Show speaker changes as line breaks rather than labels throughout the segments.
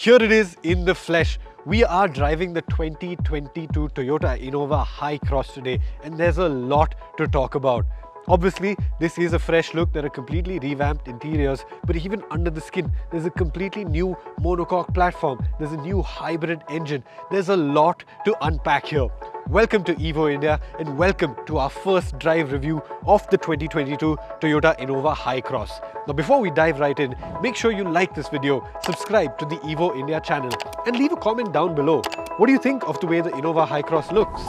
Here it is in the flesh. We are driving the 2022 Toyota Innova HyCross today, and there's a lot to talk about. Obviously, this is a fresh look. There are completely revamped interiors, but even under the skin, there's a completely new monocoque platform. There's a new hybrid engine. There's a lot to unpack here. Welcome to Evo India and welcome to our first drive review of the 2022 Toyota Innova HyCross. Now before we dive right in, make sure you like this video, subscribe to the Evo India channel and leave a comment down below. What do you think of the way the Innova HyCross looks?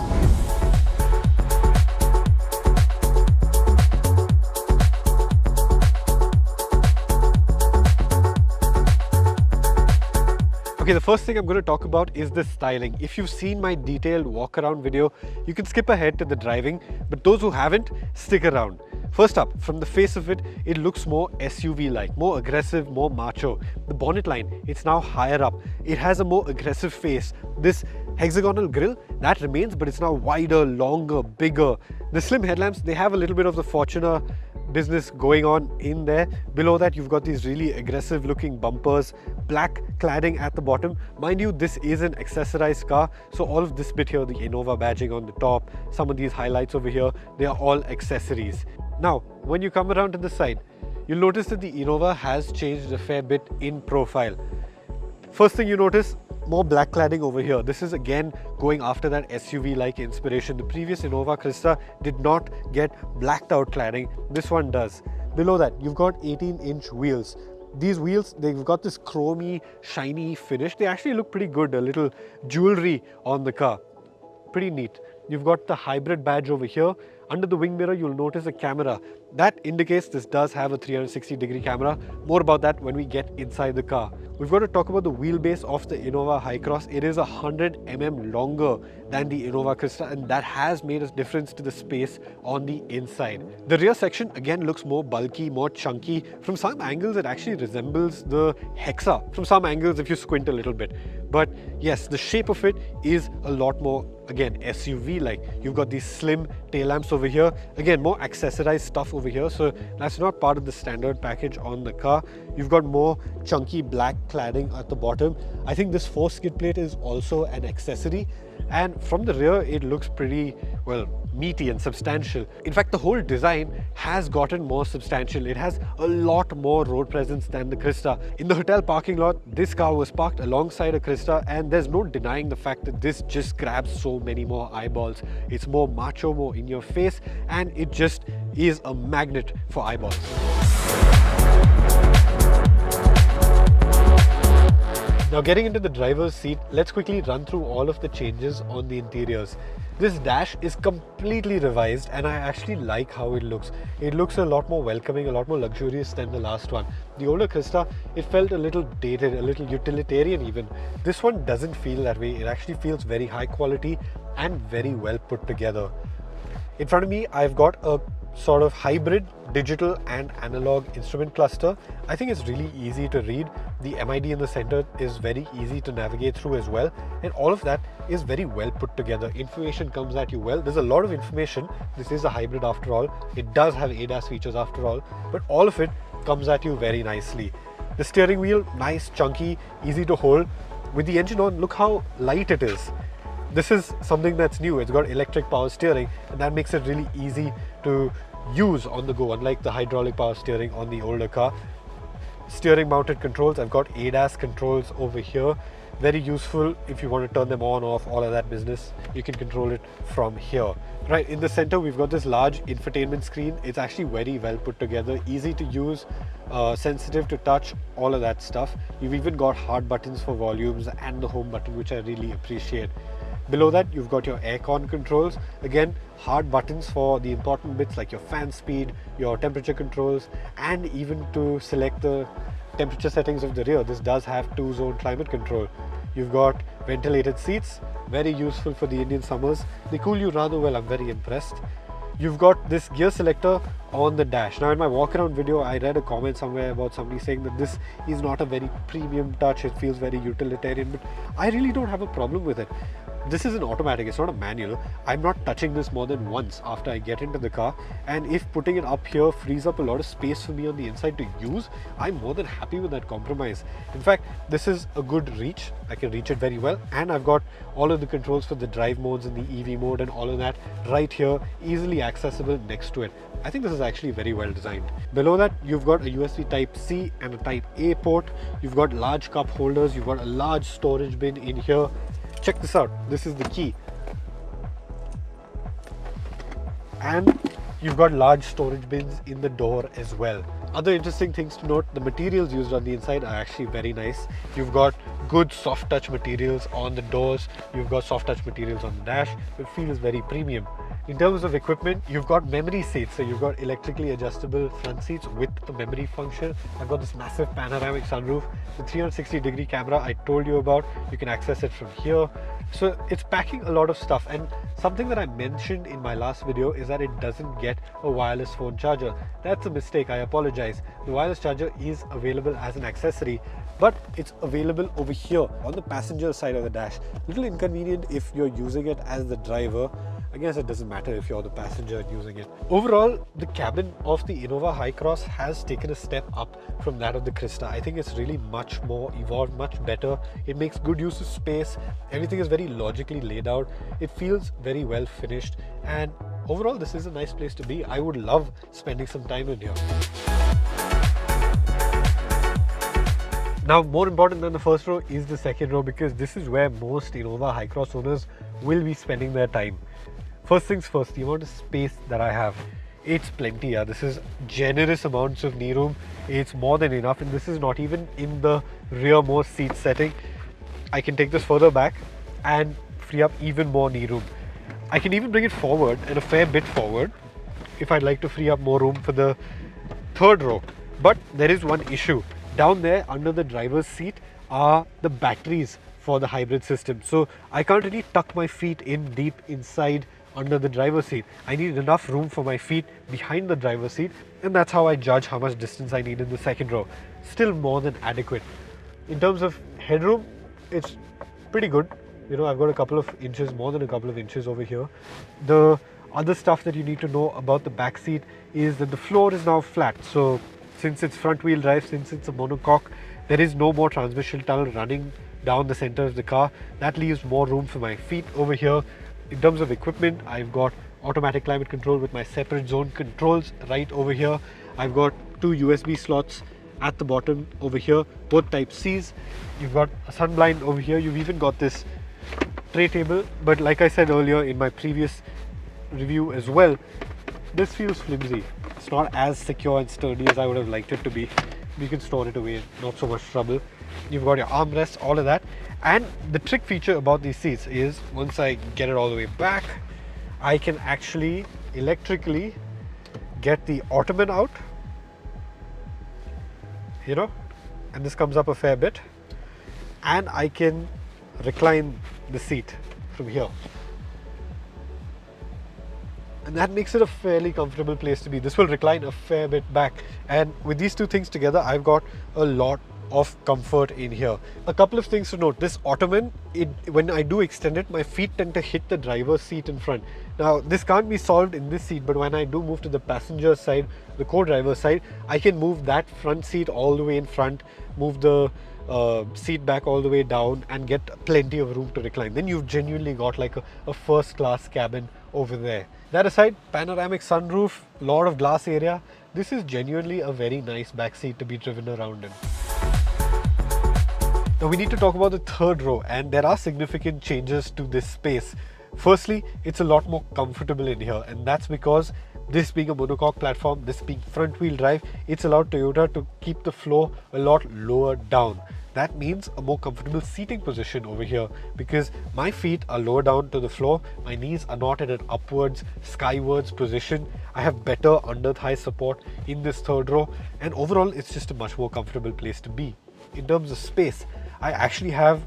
Okay, the first thing I'm going to talk about is the styling. If you've seen my detailed walk around video, you can skip ahead to the driving, but those who haven't, stick around. First up, from the face of it, it looks more SUV-like, more aggressive, more macho. The bonnet line, it's now higher up. It has a more aggressive face. This hexagonal grille, that remains, but it's now wider, longer, bigger. The slim headlamps, they have a little bit of the Fortuner business going on in there. Below that, you've got these really aggressive looking bumpers, black cladding at the bottom. Mind you, this is an accessorized car, so all of this bit here, the Innova badging on the top, some of these highlights over here, they are all accessories. Now, when you come around to the side, you'll notice that the Innova has changed a fair bit in profile. First thing you notice, more black cladding over here. This is again going after that SUV-like inspiration. The previous Innova Crysta did not get blacked out cladding. This one does. Below that, you've got 18-inch wheels. These wheels, they've got this chromy, shiny finish. They actually look pretty good, a little jewelry on the car. Pretty neat. You've got the hybrid badge over here. Under the wing mirror, you'll notice a camera. That indicates this does have a 360-degree camera. More about that when we get inside the car. We've got to talk about the wheelbase of the Innova HyCross. It is 100 mm longer than the Innova Crysta, and that has made a difference to the space on the inside. The rear section again looks more bulky, more chunky. From some angles, it actually resembles the Hexa. From some angles, if you squint a little bit. But yes, the shape of it is a lot more, again, SUV-like. You've got these slim tail lamps over here. Again, more accessorized stuff over here. So that's not part of the standard package on the car. You've got more chunky black cladding at the bottom. I think this 4 skid plate is also an accessory. And from the rear, it looks pretty, well, meaty and substantial. In fact, the whole design has gotten more substantial. It has a lot more road presence than the Crysta. In the hotel parking lot, this car was parked alongside a Crysta, and there's no denying the fact that this just grabs so many more eyeballs. It's more macho, more in your face, and it just is a magnet for eyeballs. Now getting into the driver's seat, let's quickly run through all of the changes on the interiors. This dash is completely revised and I actually like how it looks. It looks a lot more welcoming, a lot more luxurious than the last one. The older Crysta, it felt a little dated, a little utilitarian even. This one doesn't feel that way. It actually feels very high quality and very well put together. In front of me, I've got a sort of hybrid digital and analog instrument cluster. I think it's really easy to read. The MID in the center is very easy to navigate through as well, and all of that is very well put together. Information comes at you well. There's a lot of information. This is a hybrid after all. It does have ADAS features after all, but all of it comes at you very nicely. The steering wheel, nice, chunky, easy to hold. With the engine on, look how light it is. This is something that's new. It's got electric power steering, and that makes it really easy to use on the go, unlike the hydraulic power steering on the older car. Steering mounted controls, I've got ADAS controls over here. Very useful if you want to turn them on, off, all of that business. You can control it from here. Right, in the center, we've got this large infotainment screen. It's actually very well put together, easy to use, sensitive to touch, all of that stuff. You've even got hard buttons for volumes and the home button, which I really appreciate. Below that, you've got your aircon controls. Again, hard buttons for the important bits like your fan speed, your temperature controls, and even to select the temperature settings of the rear. This does have 2-zone climate control. You've got ventilated seats, very useful for the Indian summers. They cool you rather well, I'm very impressed. You've got this gear selector on the dash. Now in my walk around video, I read a comment somewhere about somebody saying that this is not a very premium touch, it feels very utilitarian, but I really don't have a problem with it. this is an automatic, it's not a manual. I'm not touching this more than once after I get into the car, and if putting it up here frees up a lot of space for me on the inside to use, I'm more than happy with that compromise. In fact, this is a good reach. I can reach it very well, and I've got all of the controls for the drive modes and the EV mode and all of that right here, easily accessible next to it. I think this is actually very well designed. Below that, you've got a USB Type-C and a Type-A port. You've got large cup holders. You've got a large storage bin in here. Check this out. This is the key. And you've got large storage bins in the door as well. Other interesting things to note, the materials used on the inside are actually very nice. You've got good soft touch materials on the doors. You've got soft touch materials on the dash. It feels very premium. In terms of equipment, you've got memory seats. So you've got electrically adjustable front seats with the memory function. I've got this massive panoramic sunroof, the 360-degree camera I told you about. You can access it from here. So it's packing a lot of stuff, and something that I mentioned in my last video is that it doesn't get a wireless phone charger. That's a mistake, I apologize. The wireless charger is available as an accessory, but it's available over here on the passenger side of the dash. Little inconvenient if you're using it as the driver. I guess it doesn't matter if you're the passenger using it. Overall, the cabin of the Innova HyCross has taken a step up from that of the Crysta. I think it's really much more evolved, much better. It makes good use of space. Everything is very logically laid out. It feels very well finished, and overall this is a nice place to be. I would love spending some time in here. Now, more important than the first row is the second row, because this is where most Innova HyCross owners will be spending their time. First things first, the amount of space that I have, it's plenty. This is generous amounts of knee room. It's more than enough, and this is not even in the rearmost seat setting. I can take this further back and free up even more knee room. I can even bring it forward and a fair bit forward if I'd like to free up more room for the third row. But there is one issue. Down there under the driver's seat are the batteries for the hybrid system. So I can't really tuck my feet in deep inside under the driver's seat. I need enough room for my feet behind the driver's seat, and that's how I judge how much distance I need in the second row. Still more than adequate. In terms of headroom, it's pretty good. You know, I've got a couple of inches, more than a couple of inches over here. The other stuff that you need to know about the back seat is that the floor is now flat. So since it's front wheel drive, since it's a monocoque, there is no more transmission tunnel running down the center of the car. That leaves more room for my feet over here. In terms of equipment, I've got automatic climate control with my separate zone controls right over here. I've got two USB slots at the bottom over here, both type C's. You've got a sun blind over here. You've even got this tray table, but like I said earlier in my previous review as well, this feels flimsy. It's not as secure and sturdy as I would have liked it to be. You can store it away, not so much trouble. You've got your armrests, all of that. And the trick feature about these seats is once I get it all the way back, I can actually electrically get the ottoman out, you know, and this comes up a fair bit, and I can recline the seat from here. And that makes it a fairly comfortable place to be. This will recline a fair bit back, and with these two things together, I've got a lot of comfort in here. A couple of things to note. This ottoman, when I do extend it, my feet tend to hit the driver's seat in front. Now this can't be solved in this seat, but when I do move to the passenger side, the co-driver side, I can move that front seat all the way in front, move the seat back all the way down, and get plenty of room to recline. Then you've genuinely got like a first class cabin over there. That aside, panoramic sunroof, lot of glass area. This is genuinely a very nice back seat to be driven around in. Now we need to talk about the third row, and there are significant changes to this space. Firstly, it's a lot more comfortable in here, and that's because this being a monocoque platform, this being front wheel drive, it's allowed Toyota to keep the floor a lot lower down. That means a more comfortable seating position over here, because my feet are lower down to the floor, my knees are not in an upwards, skywards position. I have better under thigh support in this third row, and overall it's just a much more comfortable place to be. In terms of space, I actually have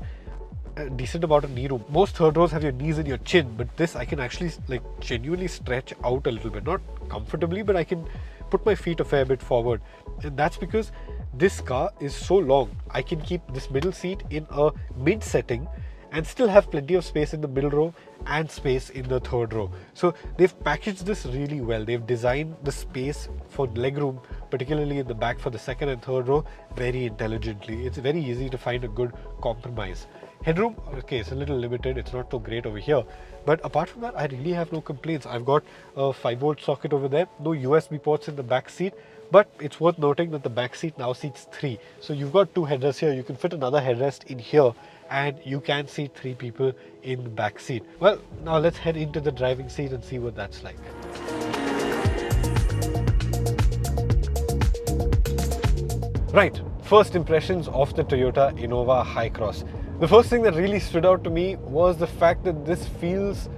a decent amount of knee room. Most third rows have your knees in your chin, but this I can actually like genuinely stretch out a little bit, not comfortably, but I can put my feet a fair bit forward, and that's because this car is so long. I can keep this middle seat in a mid setting, and still have plenty of space in the middle row and space in the third row. So they've packaged this really well. They've designed the space for legroom, particularly in the back for the second and third row, very intelligently. It's very easy to find a good compromise. Headroom, okay, it's a little limited, it's not so great over here, but apart from that, I really have no complaints. I've got a 5-volt socket over there, no USB ports in the back seat, but it's worth noting that the back seat now seats 3. So you've got 2 headrests here, you can fit another headrest in here, and you can seat 3 people in the back seat. Well, now let's head into the driving seat and see what that's like. Right, first impressions of the Toyota Innova HyCross. The first thing that really stood out to me was the fact that this feels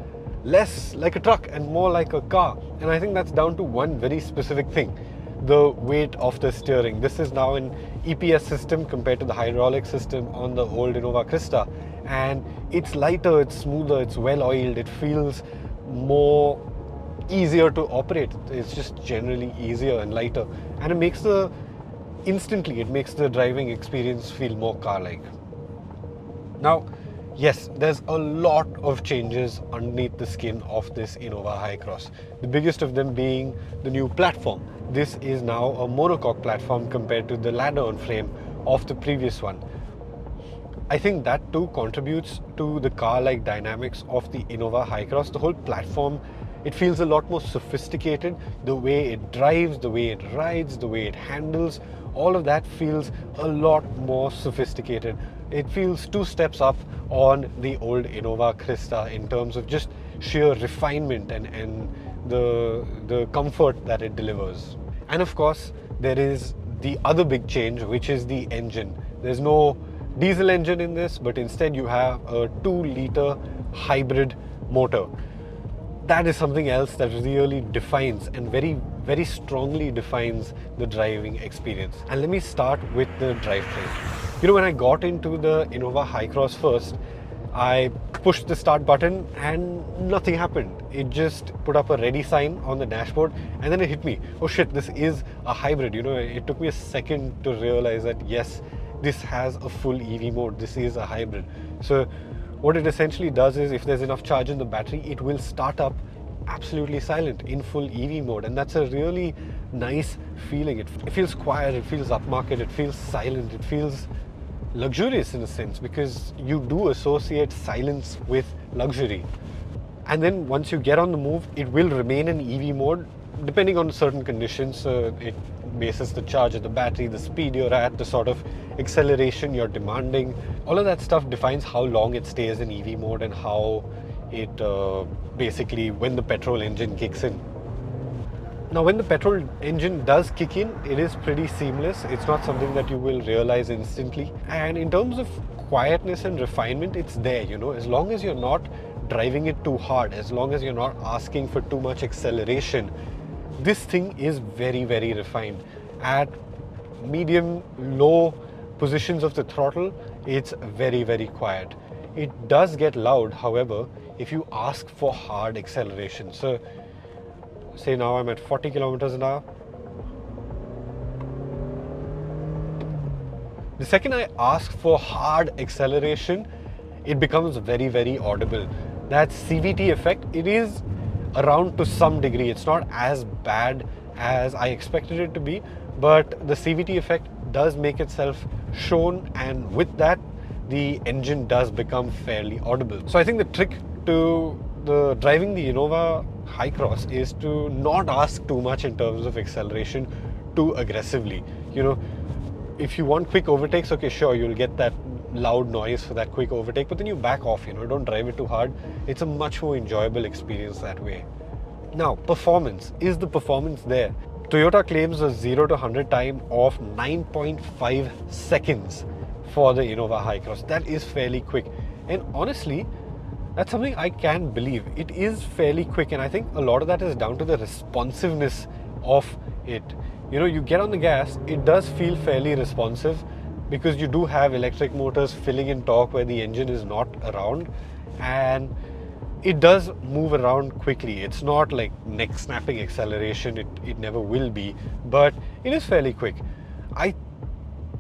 less like a truck and more like a car. And I think that's down to one very specific thing: the weight of the steering. This is now an EPS system compared to the hydraulic system on the old Innova Crysta. And it's lighter, it's smoother, it's well oiled, it feels more easier to operate. It's just generally easier and lighter. And it makes the driving experience feel more car-like. Now, yes, there's a lot of changes underneath the skin of this Innova HyCross. The biggest of them being the new platform. This is now a monocoque platform compared to the ladder-on frame of the previous one. I think that too contributes to the car-like dynamics of the Innova HyCross. The whole platform, it feels a lot more sophisticated. The way it drives, the way it rides, the way it handles, all of that feels a lot more sophisticated. It feels 2 steps up on the old Innova Crysta in terms of just sheer refinement and the comfort that it delivers. And of course, there is the other big change, which is the engine. There's no diesel engine in this, but instead you have a 2-liter hybrid motor. That is something else that really defines and very strongly defines the driving experience. And let me start with the drivetrain. You know, when I got into the Innova HyCross first, I pushed the start button and nothing happened. It just put up a ready sign on the dashboard, and then it hit me. Oh shit, this is a hybrid. You know, it took me a second to realize that yes, this has a full EV mode. This is a hybrid. So what it essentially does is, if there's enough charge in the battery, it will start up absolutely silent in full EV mode, and that's a really nice feeling. It feels quiet, it feels upmarket, it feels silent, it feels luxurious in a sense, because you do associate silence with luxury. And then once you get on the move, it will remain in EV mode depending on certain conditions. It bases the charge of the battery, the speed you're at, the sort of acceleration you're demanding. All of that stuff defines how long it stays in EV mode and how it basically, when the petrol engine kicks in. Now, when the petrol engine does kick in, it is pretty seamless. It's not something that you will realize instantly. And in terms of quietness and refinement, it's there, you know, as long as you're not driving it too hard, as long as you're not asking for too much acceleration, this thing is very refined. At medium, low positions of the throttle, it's very quiet. It does get loud, however, if you ask for hard acceleration. So say now I'm at 40 kilometers an hour. The second I ask for hard acceleration, it becomes very audible. That CVT effect, it is around to some degree. It's not as bad as I expected it to be, but the CVT effect does make itself shown, and with that, the engine does become fairly audible. So I think the trick to driving the Innova HyCross is to not ask too much in terms of acceleration too aggressively. You know, if you want quick overtakes, okay, sure, you'll get that loud noise for that quick overtake, but then you back off, you know, don't drive it too hard. It's a much more enjoyable experience that way. Now, performance. Is the performance there? Toyota claims a 0 to 100 time of 9.5 seconds for the Innova HyCross. That is fairly quick. And honestly, that's something I can believe. It is fairly quick, and I think a lot of that is down to the responsiveness of it. You know, you get on the gas, it does feel fairly responsive because you do have electric motors filling in torque where the engine is not around, and it does move around quickly. It's not like neck snapping acceleration, it never will be, but it is fairly quick. I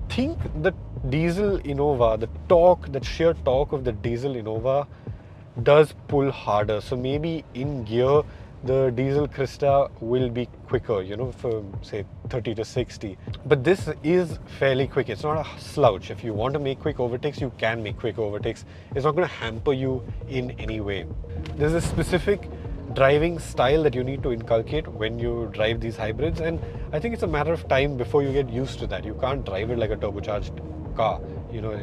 think the diesel Innova, the torque, that sheer torque of the diesel Innova does pull harder. So maybe in gear, the diesel Crysta will be quicker, you know, from say 30 to 60. But this is fairly quick. It's not a slouch. If you want to make quick overtakes, you can make quick overtakes. It's not going to hamper you in any way. There's a specific driving style that you need to inculcate when you drive these hybrids, and I think it's a matter of time before you get used to that. You can't drive it like a turbocharged car. You know,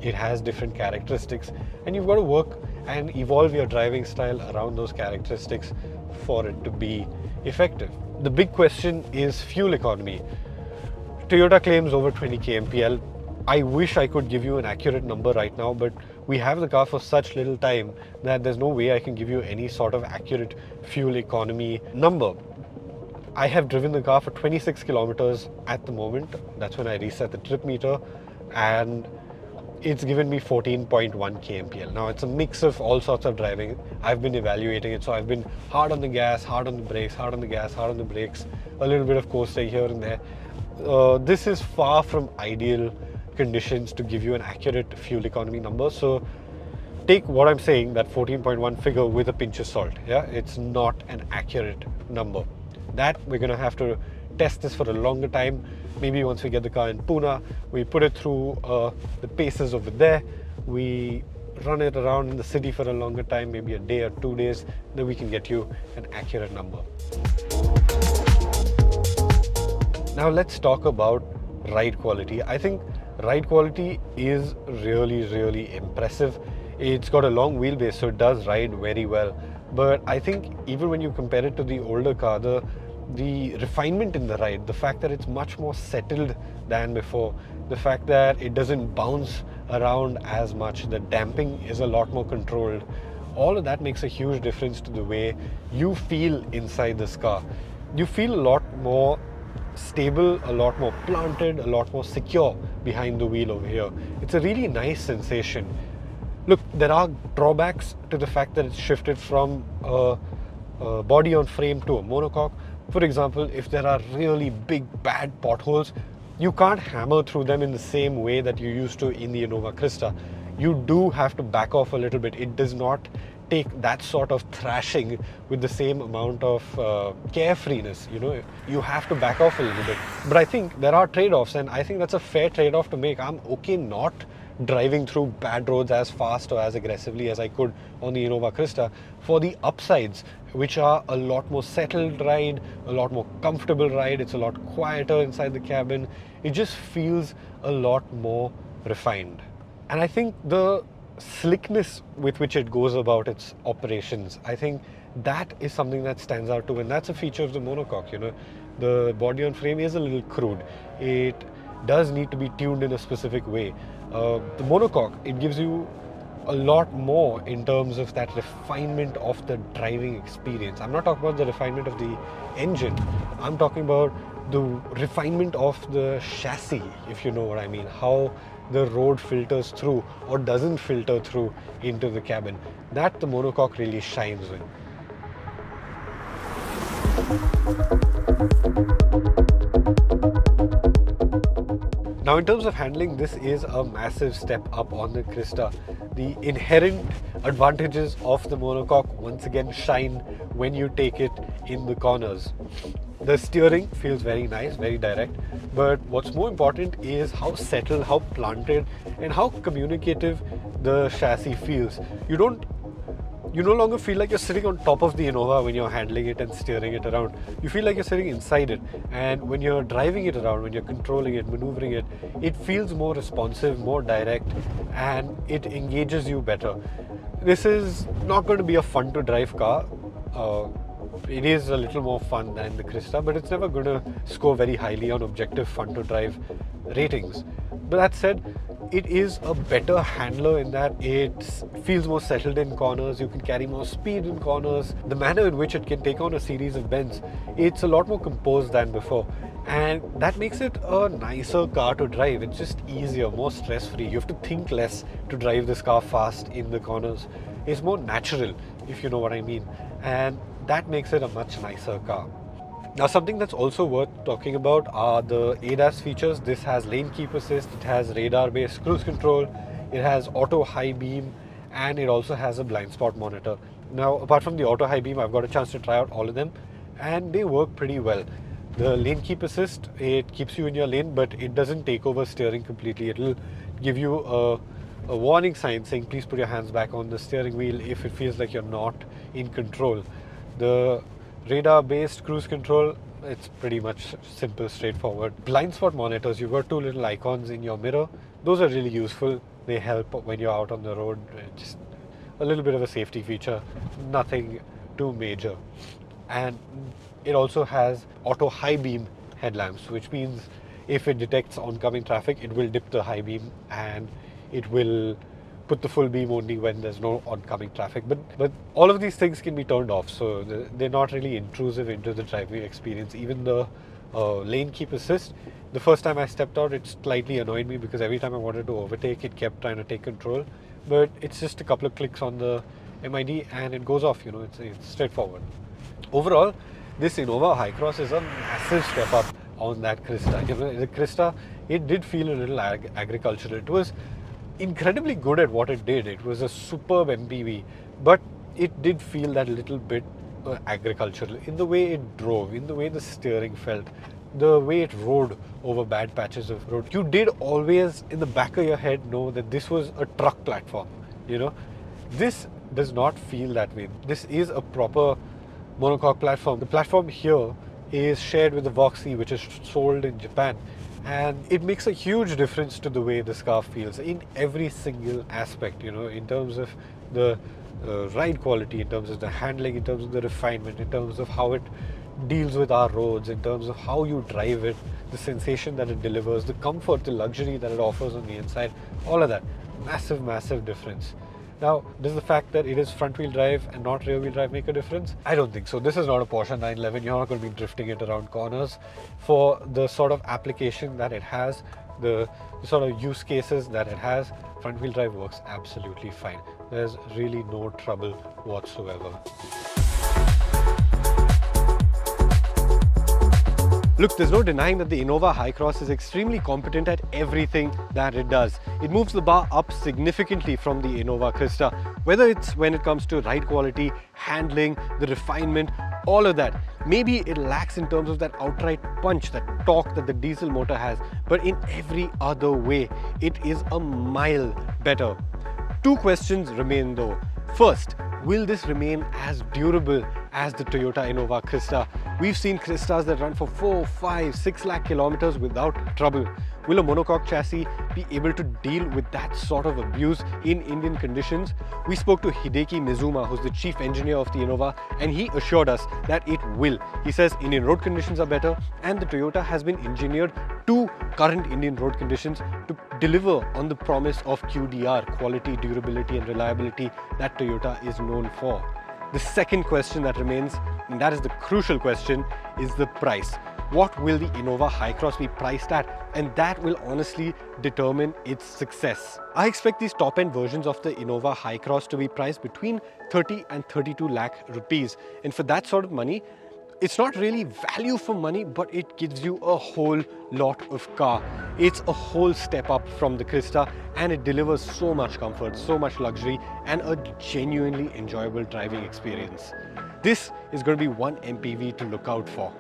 it has different characteristics, and you've got to work and evolve your driving style around those characteristics for it to be effective. The big question is fuel economy. Toyota claims over 20 kmpl. I wish I could give you an accurate number right now, but we have the car for such little time that there's no way I can give you any sort of accurate fuel economy number. I have driven the car for 26 kilometers at the moment. That's when I reset the trip meter, and it's given me 14.1 kmpl. Now, it's a mix of all sorts of driving. I've been evaluating it, so I've been hard on the gas, hard on the brakes, hard on the gas, hard on the brakes, a little bit of coasting here and there. This is far from ideal conditions to give you an accurate fuel economy number. So take what I'm saying, that 14.1 figure, with a pinch of salt. Yeah, it's not an accurate number. That we're going to have to test this for a longer time. Maybe once we get the car in Pune, we put it through the paces over there, we run it around in the city for a longer time, maybe a day or 2 days, then we can get you an accurate number. Now let's talk about ride quality. I think ride quality is really, really impressive. It's got a long wheelbase, so it does ride very well. But I think even when you compare it to the older car, the refinement in the ride, the fact that it's much more settled than before, the fact that it doesn't bounce around as much, the damping is a lot more controlled, all of that makes a huge difference to the way you feel inside this car. You feel a lot more stable, a lot more planted, a lot more secure behind the wheel over here. It's a really nice sensation. Look, there are drawbacks to the fact that it's shifted from a body on frame to a monocoque. For example, if there are really big bad potholes, you can't hammer through them in the same way that you used to in the Innova Crysta. You do have to back off a little bit. It does not take that sort of thrashing with the same amount of carefreeness. You know, you have to back off a little bit. But I think there are trade-offs, and I think that's a fair trade-off to make. I'm okay not driving through bad roads as fast or as aggressively as I could on the Innova Crysta for the upsides, which are a lot more settled ride, a lot more comfortable ride. It's a lot quieter inside the cabin. It just feels a lot more refined. And I think the slickness with which it goes about its operations, I think that is something that stands out too, and that's a feature of the monocoque. You know, the body on frame is a little crude. It does need to be tuned in a specific way. The monocoque, it gives you a lot more in terms of that refinement of the driving experience. I'm not talking about the refinement of the engine. I'm talking about the refinement of the chassis, if you know what I mean. How the road filters through or doesn't filter through into the cabin. That the monocoque really shines with. Now, in terms of handling, this is a massive step up on the Crysta. The inherent advantages of the monocoque once again shine when you take it in the corners. The steering feels very nice, very direct, but what's more important is how settled, how planted, and how communicative the chassis feels. You no longer feel like you're sitting on top of the Innova when you're handling it and steering it around. You feel like you're sitting inside it, and when you're driving it around, when you're controlling it, maneuvering it, it feels more responsive, more direct, and it engages you better. This is not going to be a fun to drive car. It is a little more fun than the Crysta, but it's never going to score very highly on objective fun to drive ratings. But that said, it is a better handler in that it feels more settled in corners. You can carry more speed in corners. The manner in which it can take on a series of bends, it's a lot more composed than before, and that makes it a nicer car to drive. It's just easier, more stress-free. You have to think less to drive this car fast in the corners. It's more natural, if you know what I mean, and that makes it a much nicer car. Now, something that's also worth talking about are the ADAS features. This has lane keep assist, it has radar-based cruise control, it has auto high beam, and it also has a blind spot monitor. Now, apart from the auto high beam, I've got a chance to try out all of them, and they work pretty well. The lane keep assist, it keeps you in your lane, but it doesn't take over steering completely. It'll give you a warning sign saying please put your hands back on the steering wheel if it feels like you're not in control. The radar-based cruise control, it's pretty much simple, straightforward. Blind spot monitors, you've got two little icons in your mirror. Those are really useful. They help when you're out on the road. Just a little bit of a safety feature, nothing too major. And it also has auto high beam headlamps, which means if it detects oncoming traffic, it will dip the high beam and it will put the full beam only when there's no oncoming traffic. But all of these things can be turned off, so they're not really intrusive into the driving experience. Even the lane keep assist, the first time I stepped out, it slightly annoyed me because every time I wanted to overtake, it kept trying to take control. But it's just a couple of clicks on the MID and it goes off, it's straightforward. Overall, this Innova HyCross is a massive step up on that Crysta. The Crysta, it did feel a little agricultural. It was incredibly good at what it did. It was a superb MPV, but it did feel that little bit agricultural in the way it drove, in the way the steering felt, the way it rode over bad patches of road. You did always in the back of your head know that this was a truck platform. This does not feel that way. This is a proper monocoque platform. The platform here is shared with the Voxy, which is sold in Japan, and it makes a huge difference to the way this car feels in every single aspect, in terms of the ride quality, in terms of the handling, in terms of the refinement, in terms of how it deals with our roads, in terms of how you drive it, the sensation that it delivers, the comfort, the luxury that it offers on the inside, all of that. Massive difference. Now, does the fact that it is front-wheel drive and not rear-wheel drive make a difference? I don't think so. This is not a Porsche 911. You're not going to be drifting it around corners. For the sort of application that it has, the sort of use cases that it has, front-wheel drive works absolutely fine. There's really no trouble whatsoever. Look, there's no denying that the Innova HyCross is extremely competent at everything that it does. It moves the bar up significantly from the Innova Crysta, whether it's when it comes to ride quality, handling, the refinement, all of that. Maybe it lacks in terms of that outright punch, that torque that the diesel motor has, but in every other way, it is a mile better. Two questions remain though. First, will this remain as durable as the Toyota Innova Crysta? We've seen Crystas that run for 4, 5, 6 lakh kilometers without trouble. Will a monocoque chassis be able to deal with that sort of abuse in Indian conditions? We spoke to Hideki Mizuma, who's the chief engineer of the Innova, and he assured us that it will. He says Indian road conditions are better, and the Toyota has been engineered to current Indian road conditions to deliver on the promise of QDR, quality, durability and reliability, that Toyota is known for. The second question that remains, and that is the crucial question, is the price. What will the Innova HyCross be priced at? And that will honestly determine its success. I expect these top-end versions of the Innova HyCross to be priced between 30 and 32 lakh rupees. And for that sort of money, it's not really value for money, but it gives you a whole lot of car. It's a whole step up from the Crysta, and it delivers so much comfort, so much luxury, and a genuinely enjoyable driving experience. This is going to be one MPV to look out for.